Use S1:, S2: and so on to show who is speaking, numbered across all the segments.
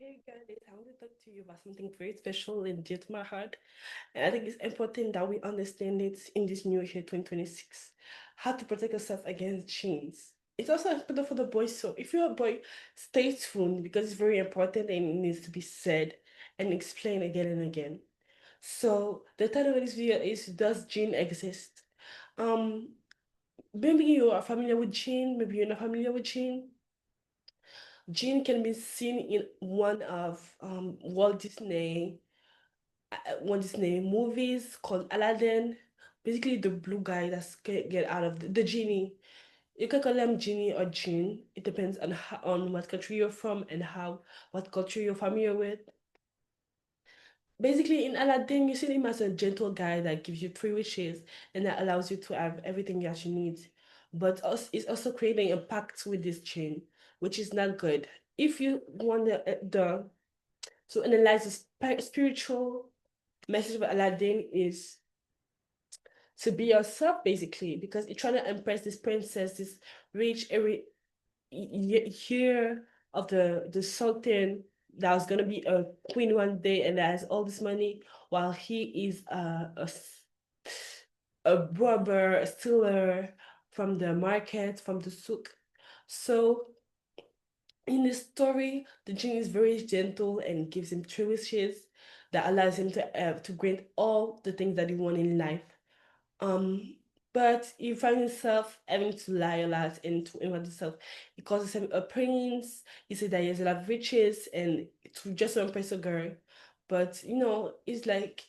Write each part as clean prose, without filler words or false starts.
S1: Hey guys, I want to talk to you about something very special and dear to my heart. And I think it's important that we understand it in this new year 2026. How to protect yourself against chains. It's also important for the boys. So if you're a boy, stay tuned because it's very important and it needs to be said and explained again and again. So the title of this video is Does Jinn exist? Um, Maybe you are familiar with Jinn, maybe you're not familiar with Jinn. Jinn can be seen in one of Walt Disney movies called Aladdin. Basically, the blue guy that's get out of the genie. You can call him genie or Jinn. It depends on on what country you're from and how what culture you're familiar with. Basically, in Aladdin, you see him as a gentle guy that gives you three wishes and that allows you to have everything that you need. But also, it's also creating a pact with this Jinn, which is not good. If you want the to analyze the spiritual message of Aladdin is to be yourself basically because you're trying to impress this princess, this rich every year of the sultan that was gonna be a queen one day and that has all this money while he is a robber, a stealer from the market, from the souk. So in the story, the genie is very gentle and gives him three wishes that allows him to grant all the things that he wants in life. Um, but he finds himself having to lie a lot and to invent himself. He causes him a prince. He said that he has a lot of riches and to just to impress a girl. But it's like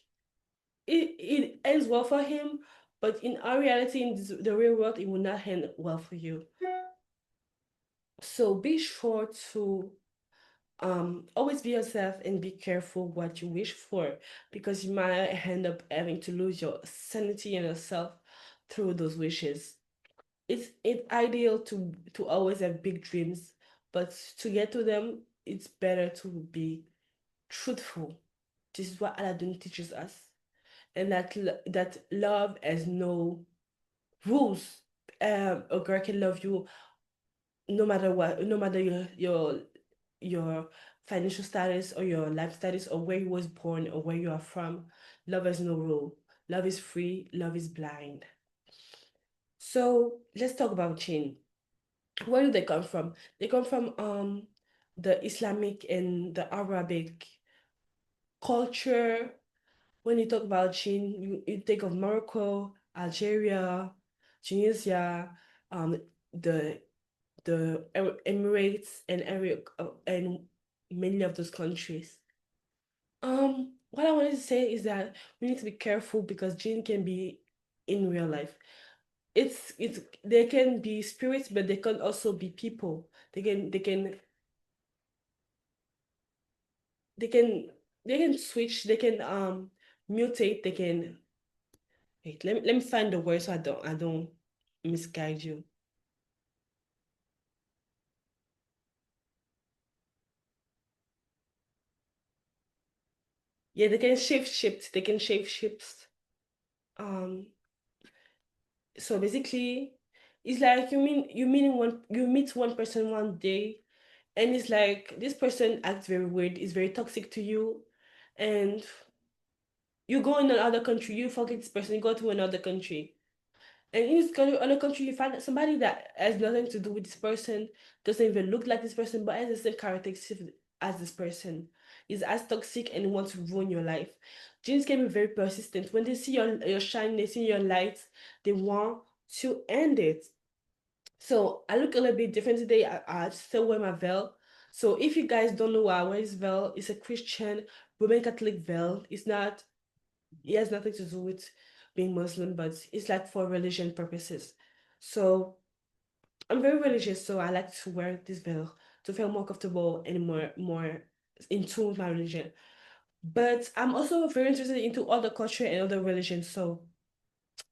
S1: it ends well for him, but in our reality, in the real world, it will not end well for you. So be sure to always be yourself and be careful what you wish for because you might end up having to lose your sanity and yourself through those wishes. It's ideal to always have big dreams, but to get to them, it's better to be truthful. This is what Aladdin teaches us, and that love has no rules. A girl can love you no matter what, no matter your financial status or your life status or where you was born or where you are from. Love has no rule. Love is free. Love is blind. So let's talk about Jinn. Where do they come from? They come from the Islamic and the Arabic culture. When you talk about Jinn, you think of Morocco, Algeria, Tunisia, um, the Emirates and and many of those countries. What I wanted to say is that we need to be careful because Jinn can be in real life. It's they can be spirits, but they can also be people. They can they can switch. They can mutate. They can wait. Let me find the word so I don't misguide you. Yeah, they can shape shift. They can shape shift. Um, so basically, it's like you meet one person one day, and it's like this person acts very weird, is very toxic to you, and you go in another country, you forget this person, you go to another country. And in this other country, you find somebody that has nothing to do with this person, doesn't even look like this person, but has the same characteristics as this person. Is as toxic and wants to ruin your life. Genes can be very persistent. When they see your shine, they see your light, they want to end it. So I look a little bit different today. I still wear my veil. So if you guys don't know why I wear this veil, it's a Christian Roman Catholic veil. It's not. It has nothing to do with being Muslim, but it's like for religion purposes. So I'm very religious, so I like to wear this veil to feel more comfortable and more in tune with my religion. But I'm also very interested into other culture and other religions. So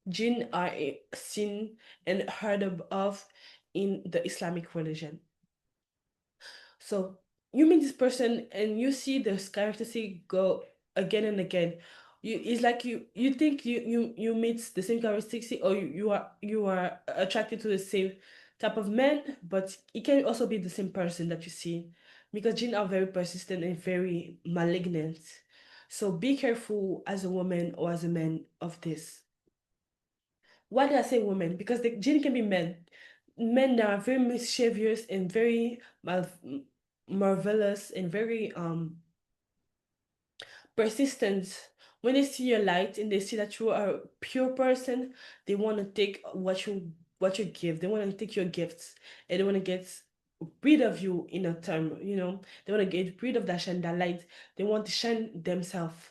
S1: jinn are seen and heard of in the Islamic religion. So you meet this person and you see this characteristic go again and again. It's like you think you meet the same characteristics or you are attracted to the same type of man, but it can also be the same person that you see. because Jinn are very persistent and very malignant. So be careful as a woman or as a man of this. Why do I say women? Because the Jinn can be men. Men that are very mischievous and very marvelous and very persistent. When they see your light and they see that you are a pure person, they want to take what you give. They want to take your gifts and they want to get rid of you in a term, They want to get rid of that shine, that light. They want to shine themselves.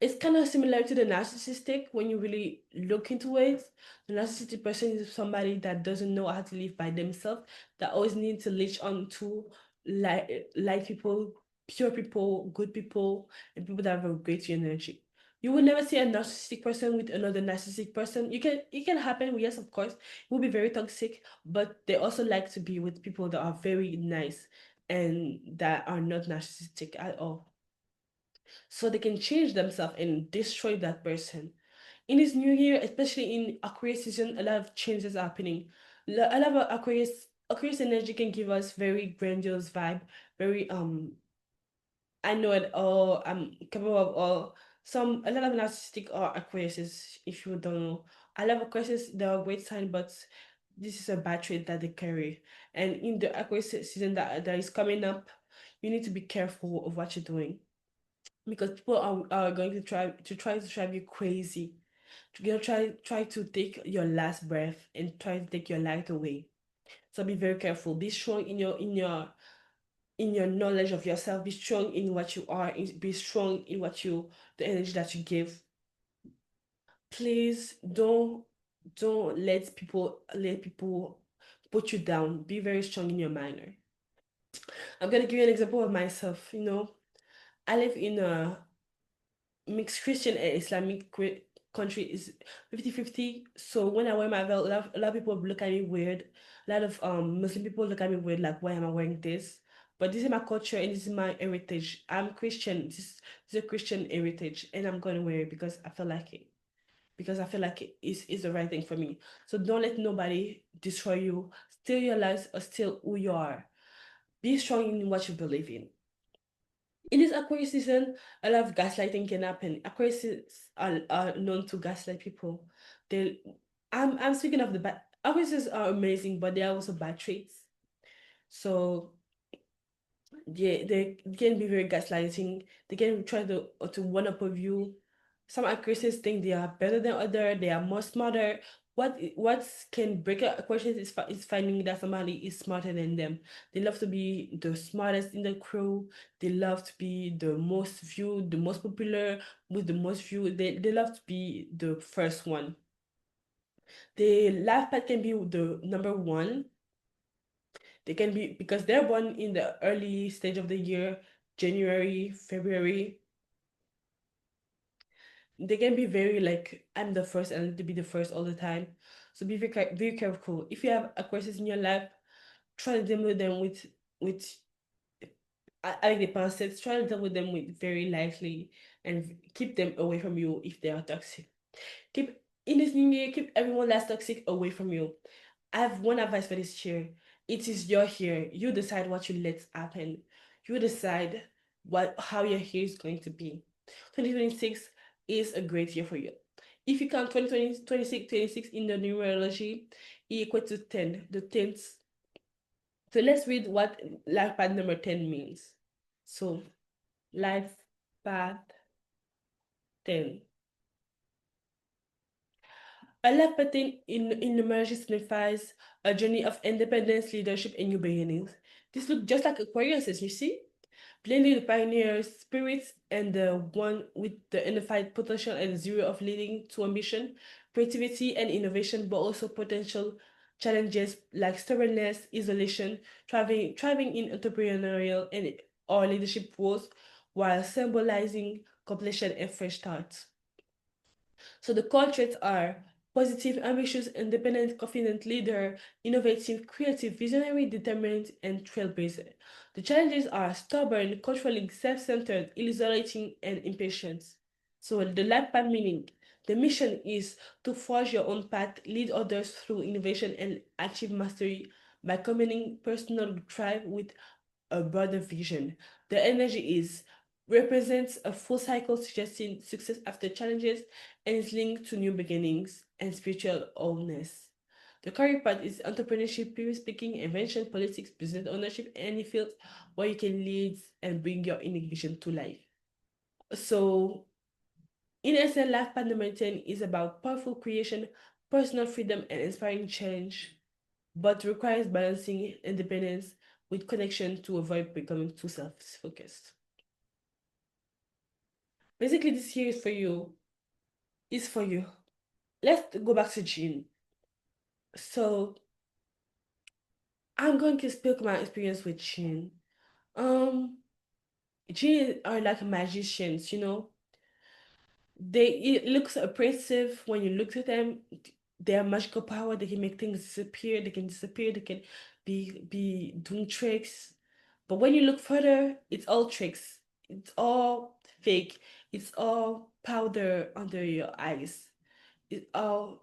S1: It's kind of similar to the narcissistic when you really look into it. The narcissistic person is somebody that doesn't know how to live by themselves, that always need to latch on to light people, pure people, good people, and people that have a great energy. You will never see a narcissistic person with another narcissistic person. It can happen, yes, of course. It will be very toxic, but they also like to be with people that are very nice and that are not narcissistic at all, so they can change themselves and destroy that person. In this new year, especially in Aquarius season, a lot of changes are happening. A lot of Aquarius energy can give us very grandiose vibe, very I know it all, I'm capable of all. A lot of narcissistic are Aquariuses, if you don't know. I love Aquariuses, they're a great sign, but this is a bad trait that they carry. And in the Aquarius season that is coming up, you need to be careful of what you're doing, because people are going to drive you crazy, to try to take your last breath and try to take your life away. So be very careful. Be strong in your knowledge of yourself. Be strong in what you are. Be strong in the energy that you give. Please don't let people put you down. Be very strong in your manner. I'm gonna give you an example of myself. I live in a mixed Christian and Islamic country, is 50-50. So when I wear my veil, a lot of people look at me weird. A lot of Muslim people look at me weird, like, why am I wearing this? But this is my culture and this is my heritage. I'm Christian. This is a Christian heritage, and I'm gonna wear it because I feel like it. Because I feel like it is the right thing for me. So don't let nobody destroy you, steal your lives, or steal who you are. Be strong in what you believe in. In this Aquarius season, a lot of gaslighting can happen. Aquarius are known to gaslight people. They, I'm speaking of the bad. Aquarius are amazing, but they are also bad traits. So they can be very gaslighting. They can try to one up of you. Some Aquarius think they are better than other. They are more smarter. What can break a Aquarius is finding that somebody is smarter than them. They love to be the smartest in the crew. They love to be the most viewed, the most popular, with the most views. They love to be the first one. The life path can be the number one. They can be, because they're born in the early stage of the year, January, February. They can be very like, I'm the first and I need to be the first all the time. So be very careful. If you have Aquarius in your life, try to deal with them with I like the concepts. Try to deal with them with very lightly and keep them away from you if they are toxic. Keep In this new year, keep everyone that's toxic away from you. I have one advice for this year. It is your year. You decide what you let happen. You decide how your year is going to be. 2026 is a great year for you. If you count 2020, 26 in the numerology, it equates to 10, the 10th. So let's read what life path number 10 means. So life path 10. A life path in numerology signifies a journey of independence, leadership, and new beginnings. This looks just like Aquarius, you see? Plainly, the pioneer spirits and the one with the unified potential and zero of leading to ambition, creativity, and innovation, but also potential challenges like stubbornness, isolation, thriving in entrepreneurial and or leadership roles, while symbolizing completion and fresh starts. So the core traits are positive, ambitious, independent, confident leader, innovative, creative, visionary, determined, and trailblazer. The challenges are stubborn, controlling, self-centered, isolating, and impatient. So the life path meaning. The mission is to forge your own path, lead others through innovation, and achieve mastery by combining personal drive with a broader vision. The energy is represents a full cycle suggesting success after challenges and is linked to new beginnings and spiritual wholeness. The career part is entrepreneurship, peer speaking, invention, politics, business ownership, any field where you can lead and bring your unique vision to life. So, in essence, life path number 10 is about powerful creation, personal freedom, and inspiring change, but requires balancing independence with connection to avoid becoming too self-focused. Basically, this here is for you. Is for you. Let's go back to Jinn. So I'm going to speak my experience with Jinn. Um, Jinn are like magicians, you know. They it looks oppressive when you look at them. They have magical power. They can make things disappear. They can disappear. They can be doing tricks. But when you look further, it's all tricks. It's all fake. It's all powder under your eyes. It's all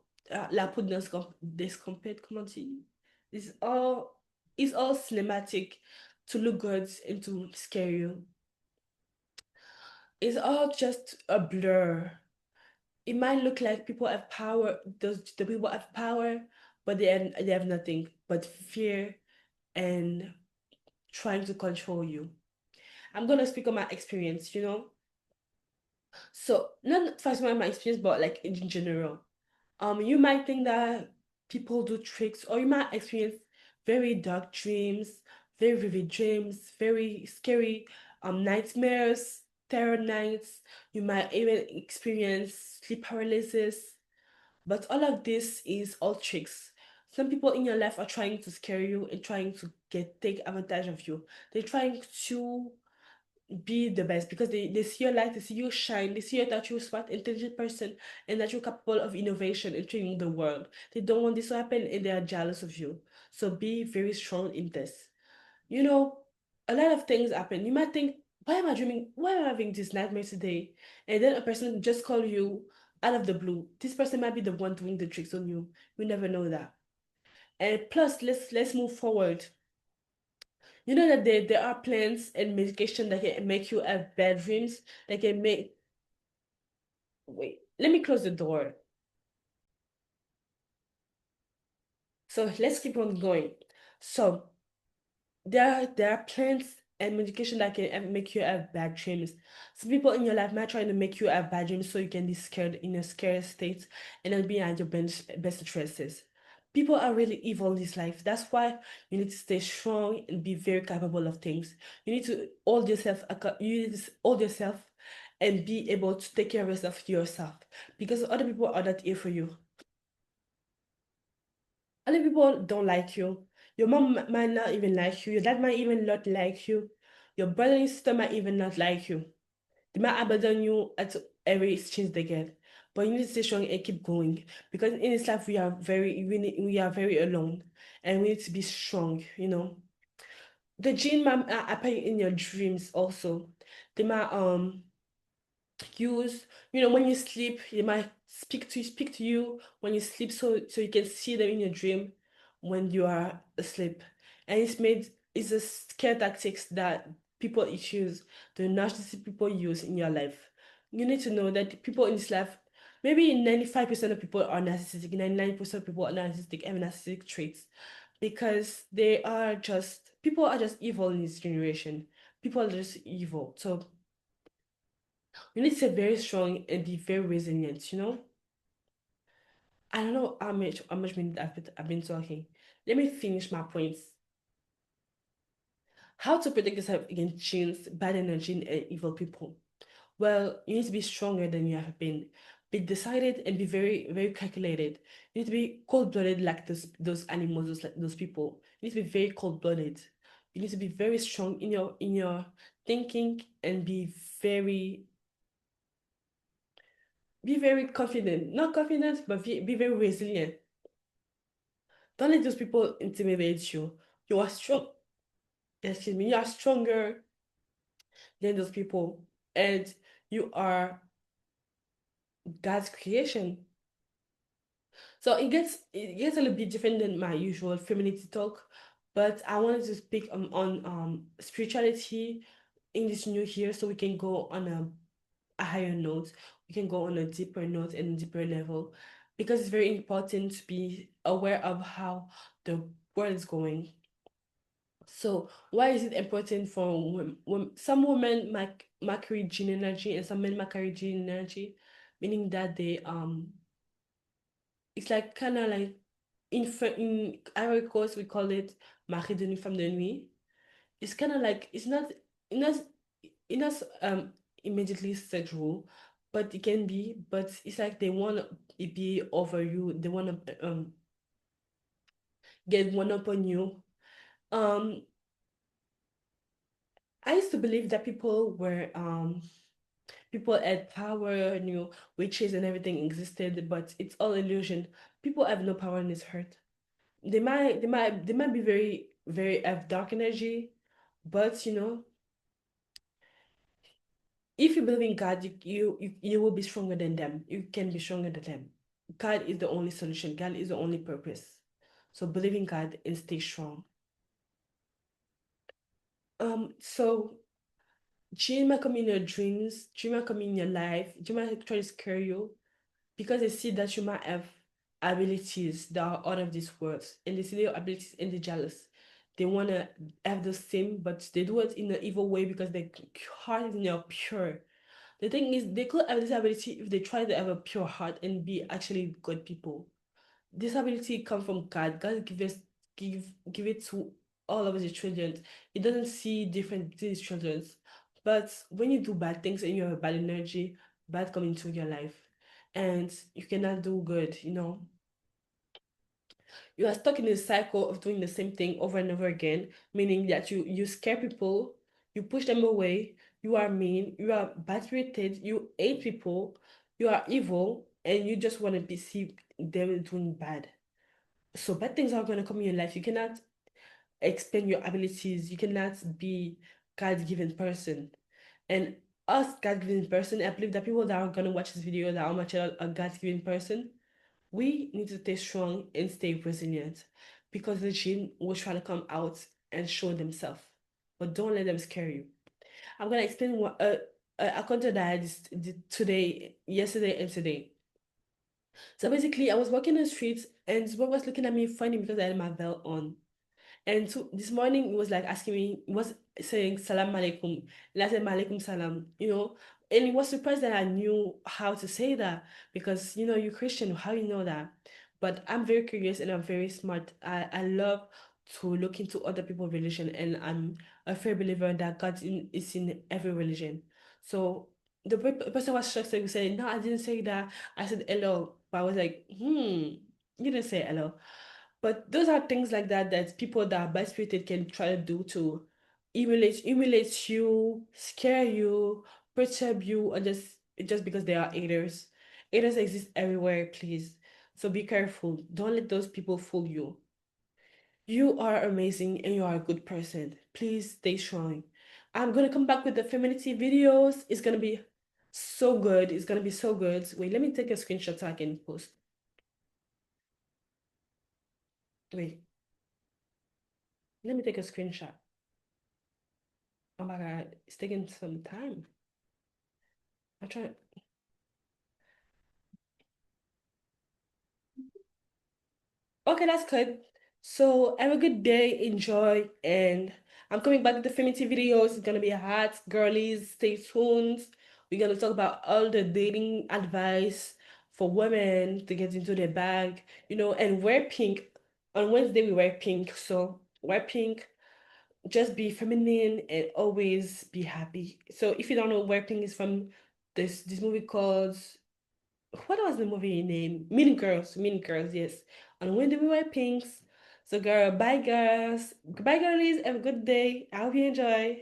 S1: la poudre d'escampette, comment on dit? It's all it's all cinematic to look good and to scare you. It's all just a blur. It might look like people have power, those the people have power, but they have nothing but fear and trying to control you. I'm gonna speak on my experience, you know. So not first one my experience, but like in general. You might think that people do tricks, or you might experience very dark dreams, very vivid dreams, very scary nightmares, terror nights. You might even experience sleep paralysis. But all of this is all tricks. Some people in your life are trying to scare you and trying to take advantage of you. They're trying to be the best because they see your light, they see you shine, they see that you're a smart, intelligent person and that you're capable of innovation and changing the world. They don't want this to happen and they are jealous of you. So be very strong in this. You know, a lot of things happen. You might think, why am I dreaming? Why am I having this nightmare today? And then a person just call you out of the blue. This person might be the one doing the tricks on you. You never know that. And plus, let's move forward. You know that there are plants and medication that can make you have bad dreams. That can make. Wait, let me close the door. So let's keep on going. So there are plants and medication that can make you have bad dreams. Some people in your life might try to make you have bad dreams so you can be scared in a scared state and then be at your best interests. People are really evil in this life. That's why you need to stay strong and be very capable of things. You need to hold yourself. You need to hold yourself and be able to take care of yourself because other people are not here for you. Other people don't like you. Your mom might not even like you. Your dad might even not like you. Your brother and sister might even not like you. They might abandon you at every chance they get. But you need to stay strong and keep going. Because in this life we are very alone. And we need to be strong, you know. The gene might appear in your dreams also. They might use when you sleep they might speak to you when you sleep so you can see them in your dream when you are asleep, and it's a scare tactics that people use, the narcissistic people use in your life. You need to know that people in this life, maybe 95% of people are narcissistic, 99% of people are narcissistic, have narcissistic traits, because people are just evil in this generation. People are just evil. So you need to stay very strong and be very resilient, you know? I don't know how much minute I've been talking. Let me finish my points. How to protect yourself against jinns, bad energy, and evil people. Well, you need to be stronger than you have been. Be decided and be very, very calculated. You need to be cold-blooded like those animals, those people. You need to be very cold-blooded. You need to be very strong in your thinking and be very confident. Not confident, but be very resilient. Don't let those people intimidate you. You are strong. Excuse me. You are stronger than those people, and you are God's creation. So it gets a little bit different than my usual femininity talk, But I wanted to speak on spirituality in this new year so we can go on a higher note. We can go on a deeper note and a deeper level because it's very important to be aware of how the world is going. So why is it important for some women might carry gene energy and some men might carry gene energy, meaning that they it's like kind of like in Ivory Coast we call it mari de nuit, femme de nuit. It's kind of like not it's not immediately sexual, but it can be. But it's like they want to be over you. They want to get one up on you. Um, I used to believe that people had power, witches and everything existed, but it's all illusion. People have no power in this earth. They might be very have dark energy, but if you believe in God, you will be stronger than them. You can be stronger than them. God is the only solution. God is the only purpose. So believe in God and stay strong. So dream might come in your dreams, dream might come in your life, dream might try to scare you because they see that you might have abilities that are out of this world, and they see your abilities and they're jealous. They wanna have the same, but they do it in an evil way because their heart is not pure. The thing is, they could have this ability if they try to have a pure heart and be actually good people. This ability comes from God. God give it to all of his children. He doesn't see different between his children. But when you do bad things and you have a bad energy, bad come into your life. And you cannot do good. You are stuck in a cycle of doing the same thing over and over again, meaning that you scare people, you push them away, you are mean, you are bad spirited, you hate people, you are evil, and you just want to be see them doing bad. So bad things are gonna come in your life. You cannot expand your abilities. You cannot be God-given person. And us God-given person, I believe that people that are gonna watch this video that are much a God-given person, we need to stay strong and stay resilient because the gene will try to come out and show themselves. But don't let them scare you. I'm gonna explain what a content that I did today, yesterday, and today. So basically, I was walking the streets and someone was looking at me funny because I had my belt on. And so this morning it was like asking me, it was saying salam alaikum. And I said malaikum salam. And it was surprised that I knew how to say that because you're Christian, how you know that? But I'm very curious and I'm very smart. I love to look into other people's religion and I'm a fair believer that is in every religion. So the person was shocked and said, no, I didn't say that. I said hello. But I was like, you didn't say hello. But those are things like that people that are bad spirited can try to do to humiliate you, scare you, perturb you, or just because they are haters. Haters exist everywhere, please. So be careful. Don't let those people fool you. You are amazing and you are a good person. Please stay strong. I'm gonna come back with the femininity videos. It's gonna be so good. It's gonna be so good. Wait, let me take a screenshot so I can post. Wait, let me take a screenshot. Oh my God, it's taking some time. I'm trying. Okay, that's good. So have a good day, enjoy, and I'm coming back with the Femininity videos. It's gonna be hot, girlies. Stay tuned. We're gonna talk about all the dating advice for women to get into their bag, and wear pink. On Wednesday we wear pink, so wear pink. Just be feminine and always be happy. So if you don't know where pink is from, this movie called what was the movie name? Mean Girls. Mean Girls, yes. And when do we wear pinks? So girl, bye girls. Goodbye girlies. Have a good day. I hope you enjoy.